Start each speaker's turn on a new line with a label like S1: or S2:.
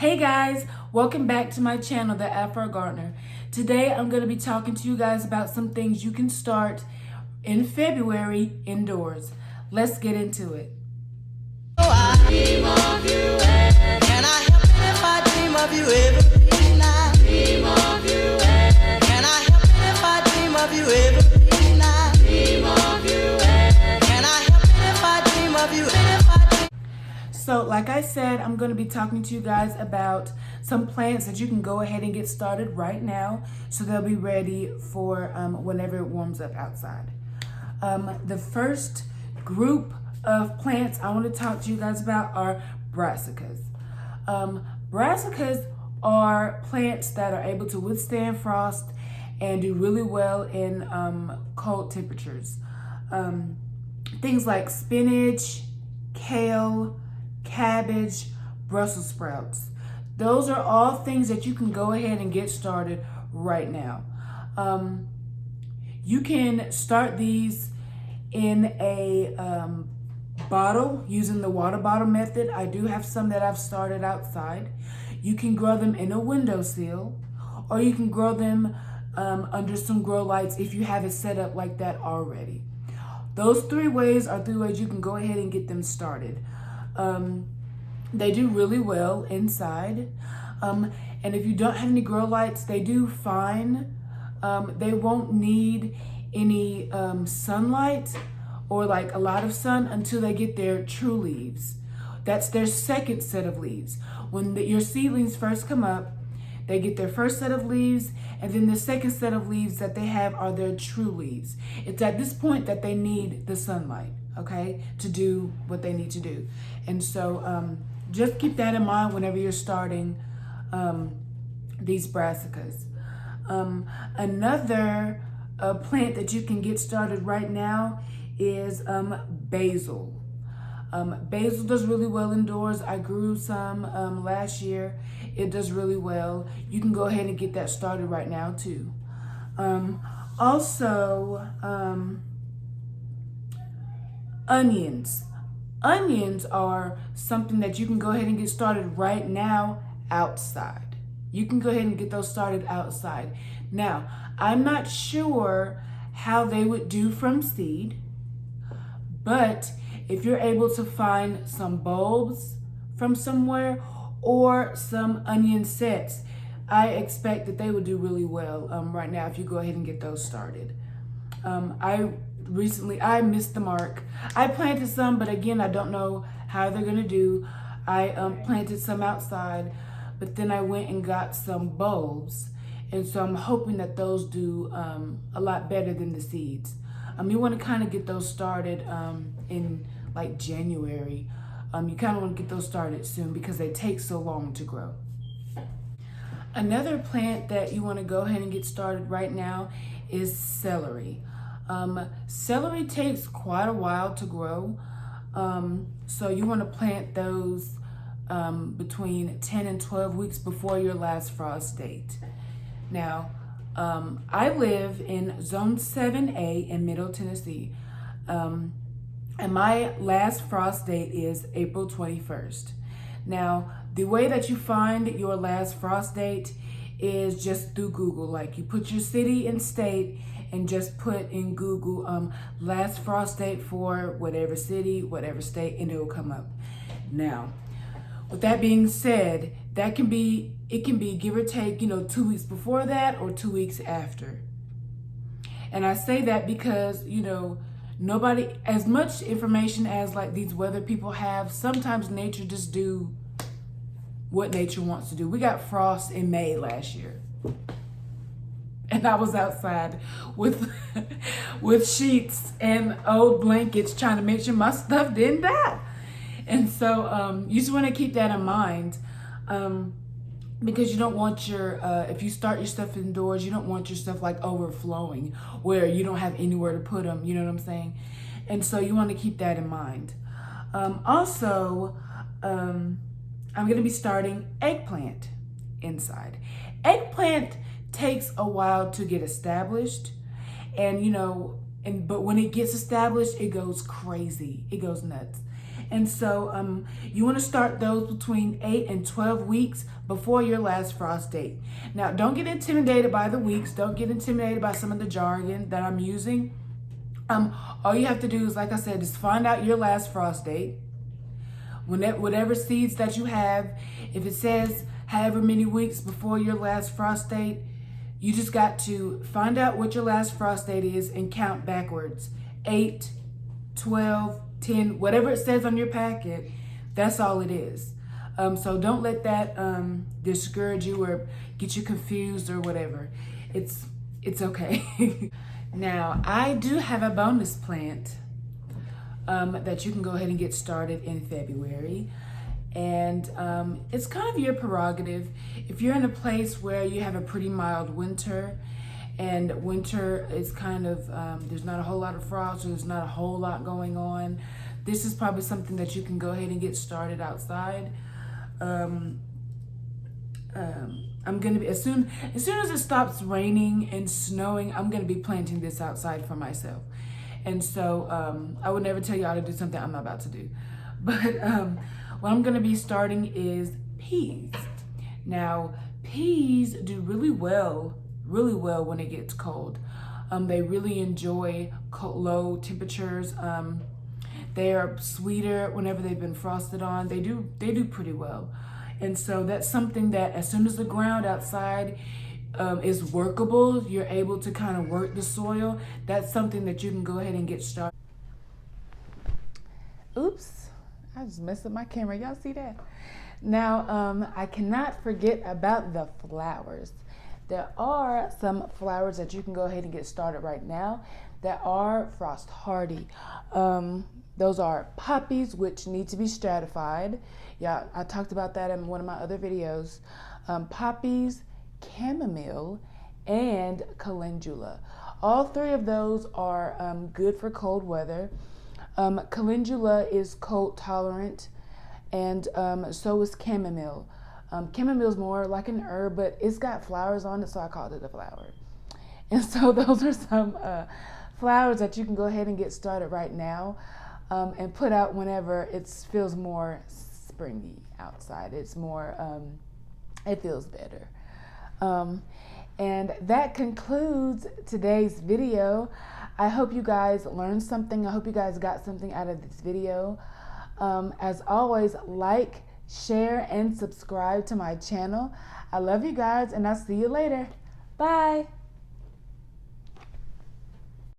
S1: Hey guys, welcome back to my channel, The Afro Gardener. Today I'm going to be talking to you guys about some things you can start in February indoors. Let's get into it.
S2: I dream of you, and can I help it if I dream of you every night? Dream of you, and can I help it if I dream of you every night? Dream of you, and can I help it if I dream of you?
S1: So like I said, I'm going to be talking to you guys about some plants that you can go ahead and get started right now so they'll be ready for whenever it warms up outside. The first group of plants I want to talk to you guys about are brassicas. Brassicas are plants that are able to withstand frost and do really well in cold temperatures. Things like spinach, kale, cabbage, Brussels sprouts. Those are all things that you can go ahead and get started right now. You can start these in a bottle using the water bottle method. I do have some that I've started outside. You can grow them in a windowsill, or you can grow them under some grow lights if you have it set up like that already. Those three ways are three ways you can go ahead and get them started. They do really well inside. And if you don't have any grow lights, they do fine. They won't need any sunlight or like a lot of sun until they get their true leaves. That's their second set of leaves. When your seedlings first come up, they get their first set of leaves, and then the second set of leaves that they have are their true leaves. It's at this point that they need the sunlight, okay, to do what they need to do. And so just keep that in mind whenever you're starting these brassicas. Another plant that you can get started right now is basil. Basil does really well indoors. I grew some last year. It does really well. You can go ahead and get that started right now too. Also, onions. Onions are something that you can go ahead and get started right now outside. You can go ahead and get those started outside. Now, I'm not sure how they would do from seed, but if you're able to find some bulbs from somewhere or some onion sets, I expect that they would do really well right now if you go ahead and get those started. I missed the mark. I planted some, but again, I don't know how they're gonna do. I planted some outside, but then I went and got some bulbs. And so I'm hoping that those do a lot better than the seeds. You wanna kind of get those started in like January. You kind of want to get those started soon because they take so long to grow. Another plant that you want to go ahead and get started right now is celery. Celery takes quite a while to grow. So you want to plant those between 10 and 12 weeks before your last frost date. Now, I live in Zone 7A in Middle Tennessee. And my last frost date is April 21st. Now, the way that you find your last frost date is just through Google. Like you put your city and state and just put in Google last frost date for whatever city, whatever state, and it will come up. Now, with that being said, it can be give or take, 2 weeks before that or 2 weeks after. And I say that because, nobody, as much information as like these weather people have, sometimes nature just do what nature wants to do. We got frost in May last year. And I was outside with sheets and old blankets trying to make sure my stuff didn't die. And so you just want to keep that in mind. Because you don't want if you start your stuff indoors, you don't want your stuff like overflowing where you don't have anywhere to put them, you know what I'm saying? And so you want to keep that in mind. Also, I'm going to be starting eggplant inside. Eggplant takes a while to get established, and but when it gets established, it goes crazy. It goes nuts. And so you want to start those between 8 and 12 weeks before your last frost date. Now, don't get intimidated by the weeks. Don't get intimidated by some of the jargon that I'm using. All you have to do is, like I said, is find out your last frost date. Whatever seeds that you have, if it says however many weeks before your last frost date, you just got to find out what your last frost date is and count backwards. 8, 12, 10, whatever it says on your packet, that's all it is. So don't let that discourage you or get you confused or whatever. It's okay. Now, I do have a bonus plant that you can go ahead and get started in February. And it's kind of your prerogative. If you're in a place where you have a pretty mild winter, and winter is kind of, there's not a whole lot of frost, so there's not a whole lot going on, this is probably something that you can go ahead and get started outside. I'm gonna be, as soon as it stops raining and snowing, I'm gonna be planting this outside for myself. And so I would never tell y'all to do something I'm not about to do. But what I'm gonna be starting is peas. Now, peas do really well when it gets cold. They really enjoy low temperatures. They are sweeter whenever they've been frosted on. They do pretty well. And so that's something that as soon as the ground outside is workable, you're able to kind of work the soil. That's something that you can go ahead and get started. Oops, I just messed up my camera. Y'all see that? Now, I cannot forget about the flowers. There are some flowers that you can go ahead and get started right now that are frost hardy. Those are poppies, which need to be stratified. Yeah, I talked about that in one of my other videos. Poppies, chamomile, and calendula. All three of those are good for cold weather. Calendula is cold tolerant, and so is chamomile. Chamomile is more like an herb, but it's got flowers on it, so I called it a flower. And so those are some flowers that you can go ahead and get started right now and put out whenever it feels more springy outside. It's more, it feels better. And that concludes today's video. I hope you guys learned something. I hope you guys got something out of this video. As always, like, share, and subscribe to my channel. I love you guys, and I'll see you later. Bye.